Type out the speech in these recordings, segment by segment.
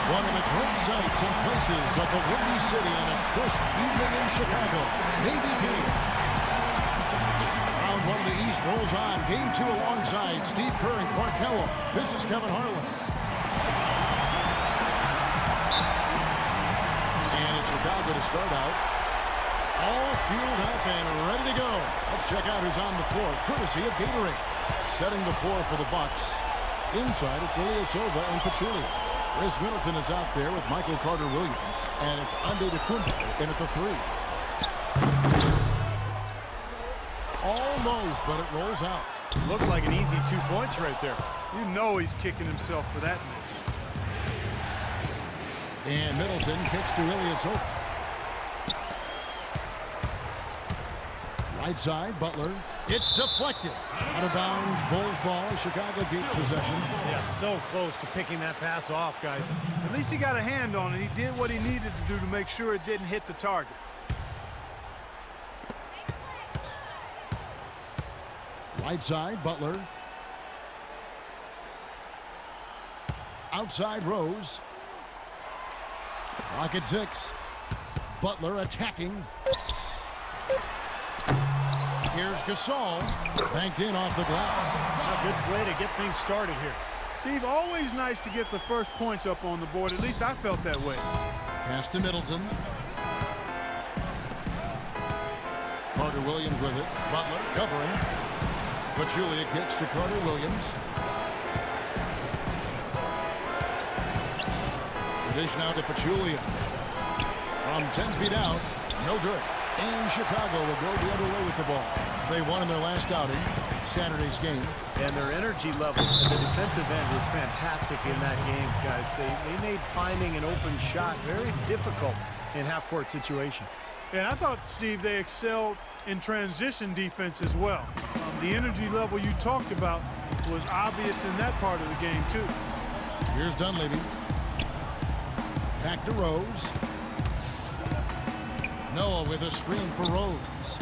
One of the great sights and places of the Windy City on a crisp evening in Chicago. Navy Field. Round one of the East rolls on. Game two alongside Steve Kerr and Clark Kellogg. This is Kevin Harlan. And it's Chicago to start out. All fueled up and ready to go. Let's check out who's on the floor, courtesy of Gatorade. Setting the floor for the Bucks. Inside, it's Ilyasova and Pachulia. Chris Middleton is out there with Michael Carter-Williams. And it's Antetokounmpo in at the three. Almost, but it rolls out. Looked like an easy 2 points right there. You know he's kicking himself for that miss. And Middleton kicks to Ilyasova. Right side, Butler. It's deflected. Out of bounds, Bulls ball. Chicago keeps possession. Yeah, so close to picking that pass off, guys. At least he got a hand on it. He did what he needed to do to make sure it didn't hit the target. Right side, Butler. Outside, Rose. Clock at 6. Butler attacking. Here's Gasol. Banked in off the glass. A good play to get things started here. Steve, always nice to get the first points up on the board. At least I felt that way. Pass to Middleton. Carter-Williams with it. Butler covering. Pachulia kicks to Carter-Williams. The dish now to Pachulia. From 10 feet out. No good. And Chicago will go the other way with the ball. They won in their last outing, Saturday's game. And their energy level at the defensive end was fantastic in that game, guys. They made finding an open shot very difficult in half-court situations. And I thought, Steve, they excelled in transition defense as well. The energy level you talked about was obvious in that part of the game, too. Here's Dunleavy. Back to Rose. Noah with a screen for Rose.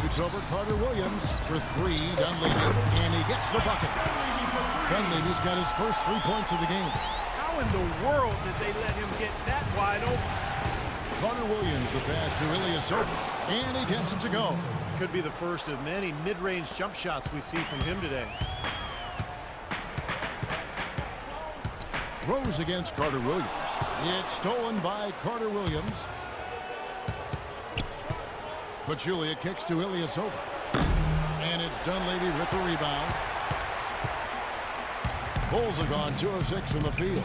Shoots over Carter-Williams for three. Dunleavy, and he gets the bucket. Dunleavy's got his first 3 points of the game. How in the world did they let him get that wide open? Carter-Williams the pass to Ilyasova, and he gets it to go. Could be the first of many mid-range jump shots we see from him today. Rose against Carter-Williams. It's stolen by Carter-Williams. Pachulia kicks to Ilyasova. And it's Dunleavy with the rebound. Bulls have gone 2 of 6 from the field.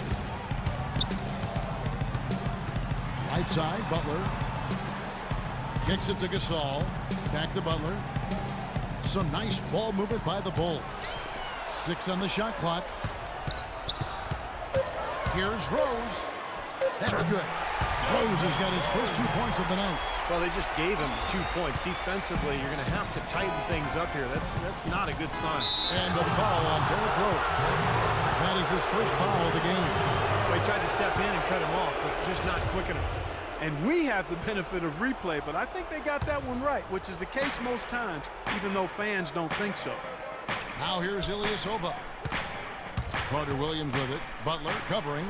Right side, Butler. Kicks it to Gasol. Back to Butler. Some nice ball movement by the Bulls. 6 on the shot clock. Here's Rose. That's good. Rose has got his first 2 points of the night. Well, they just gave him 2 points. Defensively, you're going to have to tighten things up here. That's not a good sign. And the foul on Derrick Rose. That is his first foul of the game. Well, he tried to step in and cut him off, but just not quick enough. And we have the benefit of replay, but I think they got that one right, which is the case most times, even though fans don't think so. Now here's Ilyasova. Carter-Williams with it. Butler covering.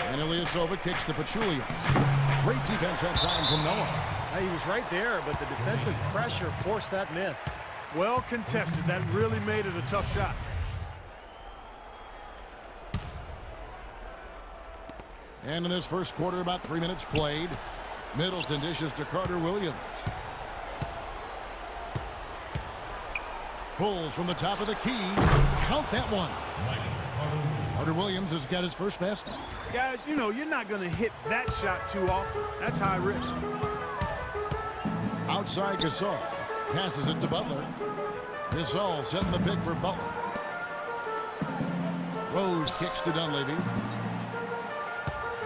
And Ilyasova kicks to Pachulia. Great defense that time from Noah. He was right there, but the defensive pressure forced that miss. Well contested. That really made it a tough shot. And in this first quarter, about 3 minutes played. Middleton dishes to Carter-Williams. Pulls from the top of the key. Count that one. Carter-Williams has got his first basket. Guys, you know, you're not going to hit that shot too often. That's high risk. Outside Gasol. Passes it to Butler. Gasol setting the pick for Butler. Rose kicks to Dunleavy.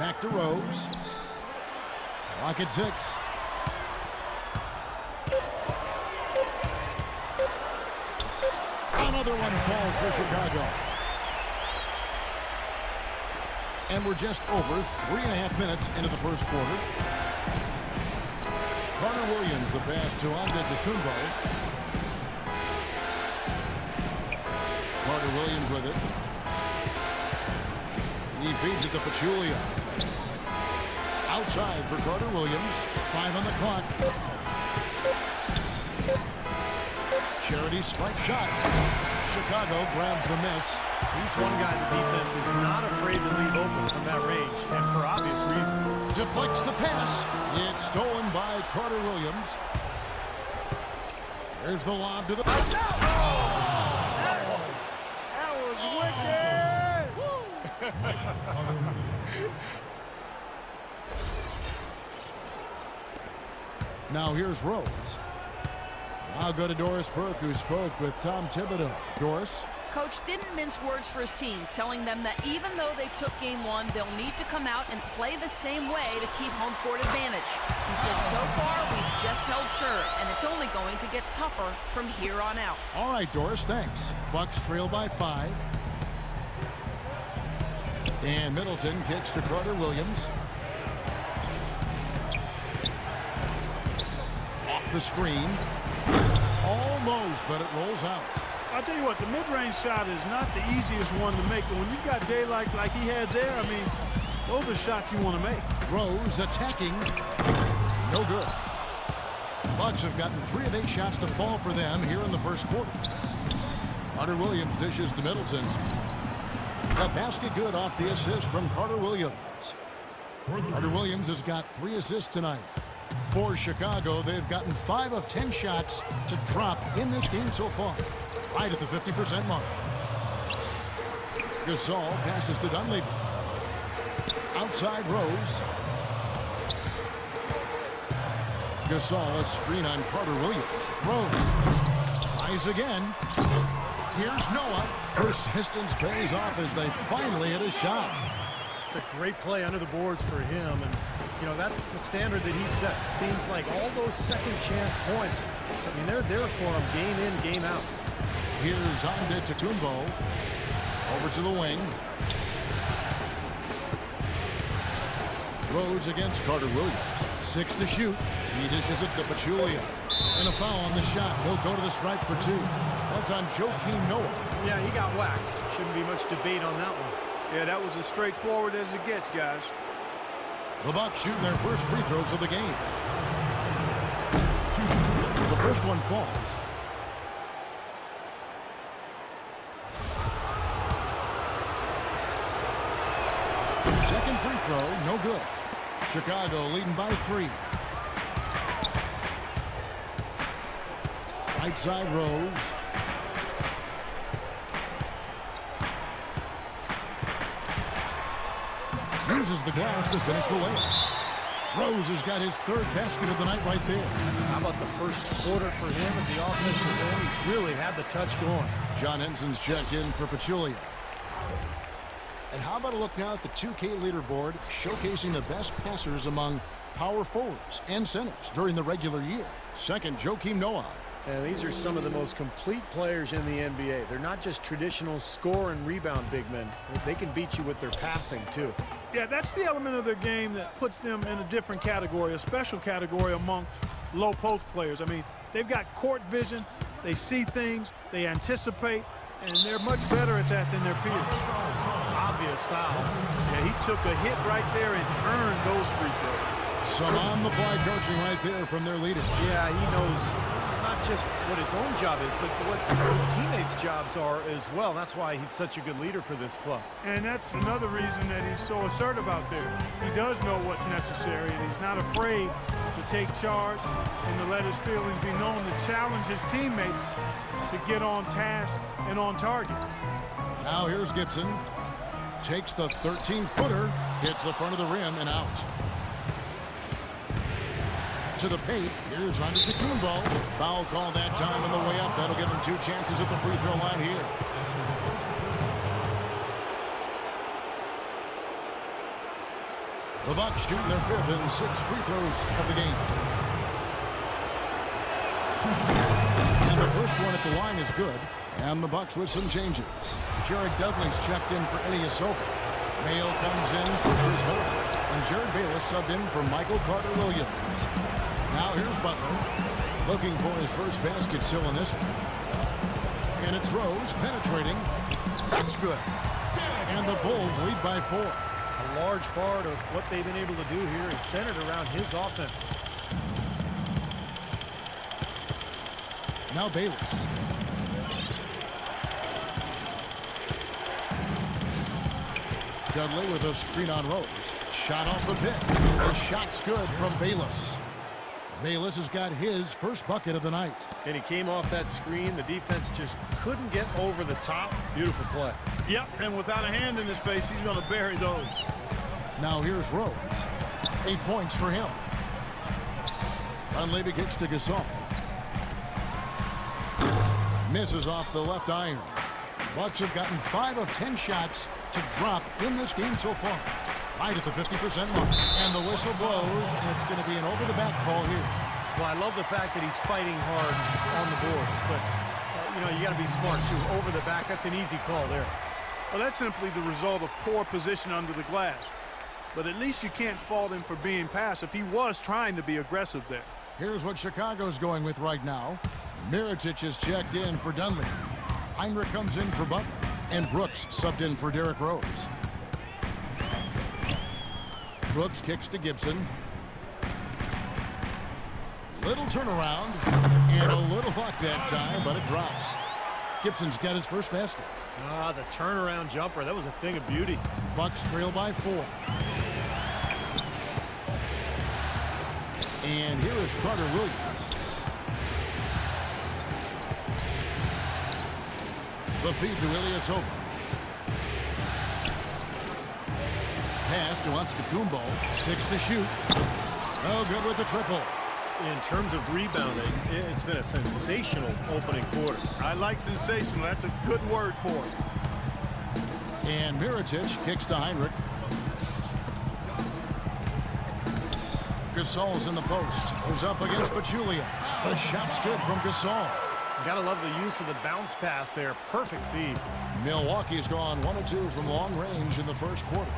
Back to Rose. Clock at 6. Another one falls for Chicago. And we're just over 3.5 minutes into the first quarter. Carter-Williams the pass to Antetokounmpo. Carter Williams with it. He feeds it to Pachulia. Outside for Carter Williams. 5 on the clock. Charity strike shot. Chicago grabs the miss. He's one guy the defense is not afraid to leave open from that range, and for obvious reasons. Deflects the pass. It's stolen by Carter Williams. There's the lob to the... That was wicked! Now here's Rose. I'll go to Doris Burke, who spoke with Tom Thibodeau. Doris? Coach didn't mince words for his team, telling them that even though they took game one, they'll need to come out and play the same way to keep home court advantage. He said, so far, we've just held serve, and it's only going to get tougher from here on out. All right, Doris, thanks. Bucks trail by 5. And Middleton kicks to Carter Williams. Off the screen. Almost, but it rolls out. I'll tell you what, the mid-range shot is not the easiest one to make, but when you've got daylight like he had there, I mean, those are shots you want to make. Rose attacking. No good. The Bucks have gotten 3 of 8 shots to fall for them here in the first quarter. Carter Williams dishes to Middleton. The basket good off the assist from Carter Williams. Carter Williams has got 3 assists tonight. For Chicago, they've gotten 5 of 10 shots to drop in this game so far. Right at the 50% mark. Gasol passes to Dunleavy. Outside Rose. Gasol, a screen on Carter Williams. Rose tries again. Here's Noah. Persistence pays off as they finally hit a shot. It's a great play under the boards for him, and you know that's the standard that he sets. It seems like all those second chance points, I mean, they're there for him game in, game out. Here's Antetokounmpo. Over to the wing. Rose against Carter Williams. 6 to shoot. He dishes it to Pachulia. And a foul on the shot. He'll go to the stripe for 2. That's on Joakim Noah. Yeah, he got whacked. Shouldn't be much debate on that one. Yeah, that was as straightforward as it gets, guys. The Bucks shooting their first free throws of the game. The first one falls. Second free throw, no good. Chicago leading by 3. Right side Rose. Uses the glass to finish the layup. Rose has got his 3rd basket of the night right there. How about the first quarter for him at the offensive end? He's really had the touch going. John Henson's checked in for Pachulia. And how about a look now at the 2K leaderboard showcasing the best passers among power forwards and centers during the regular year. Second, Joakim Noah. And these are some of the most complete players in the NBA. They're not just traditional score and rebound big men. They can beat you with their passing, too. Yeah, that's the element of their game that puts them in a different category, a special category amongst low post players. I mean, they've got court vision, they see things, they anticipate, and they're much better at that than their peers. Obvious foul. Yeah, he took a hit right there and earned those free throws. Some on-the-fly coaching right there from their leader. Yeah, he knows not just what his own job is, but what his teammates' jobs are as well. That's why he's such a good leader for this club. And that's another reason that he's so assertive out there. He does know what's necessary, and he's not afraid to take charge and to let his feelings be known, to challenge his teammates to get on task and on target. Now here's Gibson. Takes the 13-footer, hits the front of the rim and out. To the paint, here's Antetokounmpo. Foul call that time on the way up. That'll give him 2 chances at the free throw line here. The Bucks shooting their 5th and 6th free throws of the game. And the first one at the line is good. And the Bucks with some changes. Jared Dudley's checked in for Eddie Asofa. Mayo comes in for Chris Middleton. And Jared Bayless subbed in for Michael Carter Williams. Now here's Butler. Looking for his first basket still in this one. And it's Rose penetrating. That's good. And the Bulls lead by 4. A large part of what they've been able to do here is centered around his offense. Now Bayless. Dudley with a screen on Rose. Shot off the pick. The shot's good from Bayless. Bayless has got his first bucket of the night. And he came off that screen. The defense just couldn't get over the top. Beautiful play. Yep, and without a hand in his face, he's going to bury those. Now here's Rose. 8 points for him. Dunleavy kicks to Gasol. Misses off the left iron. Bucks have gotten 5 of 10 shots to drop in this game so far. Right at the 50% mark. And the whistle blows, and it's going to be an over-the-back call here. Well, I love the fact that he's fighting hard on the boards, but, you got to be smart, too. Over the back, that's an easy call there. Well, that's simply the result of poor position under the glass. But at least you can't fault him for being passive. He was trying to be aggressive there. Here's what Chicago's going with right now. Mirotic is checked in for Dunleavy. Heinrich comes in for Butler. And Brooks subbed in for Derrick Rose. Brooks kicks to Gibson. Little turnaround. And a little luck that time, but it drops. Gibson's got his first basket. Ah, the turnaround jumper. That was a thing of beauty. Bucks trail by 4. And here is Carter Williams. The feed to Ilyasova. Pass to Antetokounmpo. 6 to shoot. No good with the triple. In terms of rebounding, it's been a sensational opening quarter. I like sensational. That's a good word for it. And Mirotic kicks to Heinrich. Gasol's in the post. Goes up against Pachulia. The shot's good from Gasol. Gotta love the use of the bounce pass there. Perfect feed. Milwaukee's gone 1 of 2 from long range in the first quarter.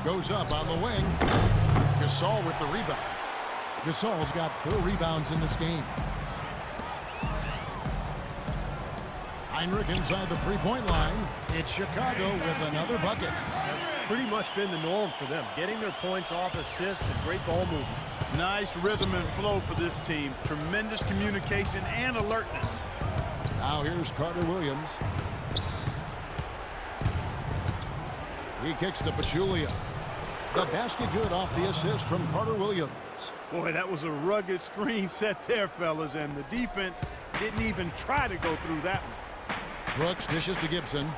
Goes up on the wing. Gasol with the rebound. Gasol's got 4 rebounds in this game. Heinrich inside the three-point line. It's Chicago with another bucket. That's pretty much been the norm for them. Getting their points off assists and great ball movement. Nice rhythm and flow for this team. Tremendous communication and alertness. Now here's Carter Williams. He kicks to Pachulia. The basket good off the assist from Carter Williams. Boy, that was a rugged screen set there, fellas, and the defense didn't even try to go through that one. Brooks dishes to Gibson.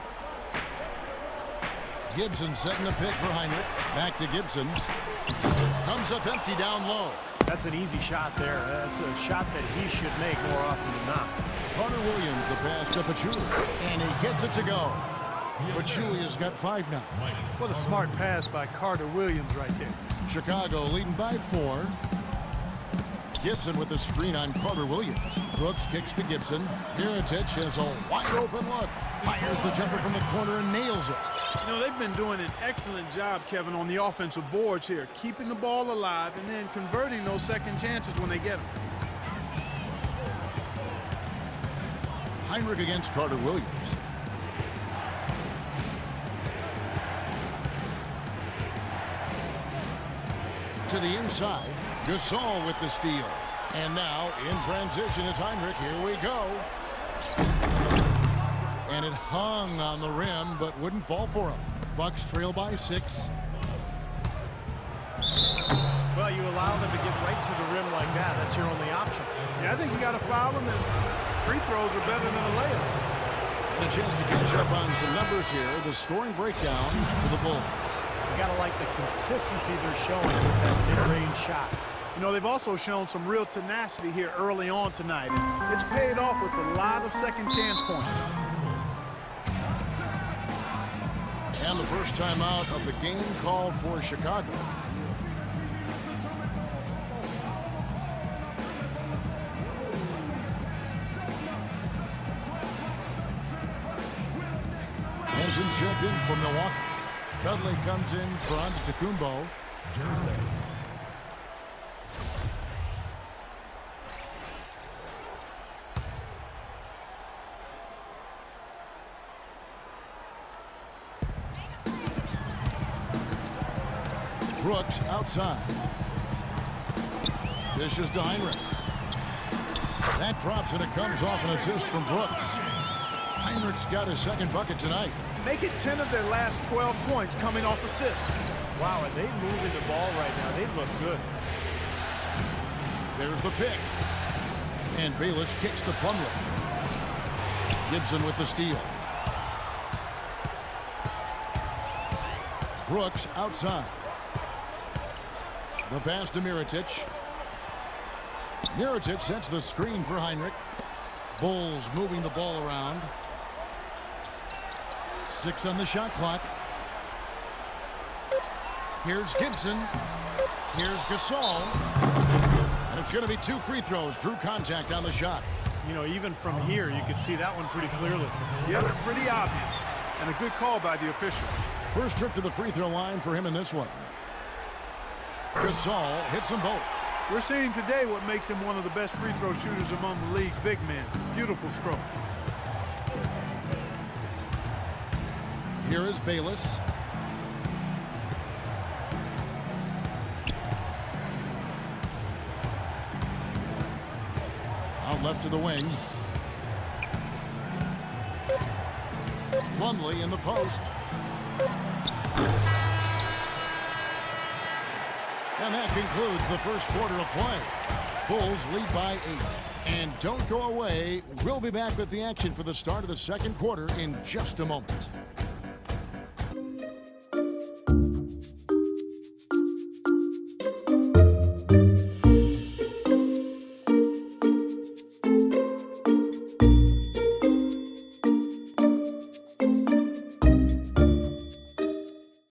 Gibson setting the pick for Heinrich. Back to Gibson. Comes up empty down low. That's an easy shot there. That's a shot that he should make more often than not. Carter Williams, the pass to Pachulia. And he gets it to go. Pachulia's got 5 now. What a smart pass by Carter Williams right there. Chicago leading by 4. Gibson with the screen on Carter Williams. Brooks kicks to Gibson. Mirotic has a wide open look. Fires the jumper from the corner and nails it. You know, they've been doing an excellent job, Kevin, on the offensive boards here, keeping the ball alive and then converting those second chances when they get them. Heinrich against Carter Williams. To the inside. Gasol with the steal. And now, in transition, is Heinrich. Here we go. And it hung on the rim, but wouldn't fall for him. Bucks trail by 6. Well, you allow them to get right to the rim like that. That's your only option. Yeah, I think you got to foul them, and free throws are better than a layup. And a chance to catch up on some numbers here. The scoring breakdown for the Bulls. You got to like the consistency they're showing with that mid-range shot. You know, they've also shown some real tenacity here early on tonight. And it's paid off with a lot of second chance points. And the first time out of the game called for Chicago. Hansen checked in for Milwaukee. Dudley comes in for Antetokounmpo. Brooks outside. Dishes to Heinrich. That drops and it comes off an assist from Brooks. Heinrich's got his second bucket tonight. Make it 10 of their last 12 points coming off assists. Wow, and they moving the ball right now. They look good. There's the pick. And Bayless kicks to Plumlee. Gibson with the steal. Brooks outside. The pass to Mirotic. Mirotic sets the screen for Heinrich. Bulls moving the ball around. 6 on the shot clock. Here's Gibson. Here's Gasol. And it's going to be 2 free throws. Drew contact on the shot. You know, even from here, you could see that one pretty clearly. Yep, pretty obvious. And a good call by the official. First trip to the free throw line for him in this one. Gasol hits them both. We're seeing today what makes him one of the best free throw shooters among the league's big men. Beautiful stroke. Here is Bayless. Out left to the wing. Plumlee in the post. And that concludes the first quarter of play. Bulls lead by 8. And don't go away. We'll be back with the action for the start of the second quarter in just a moment.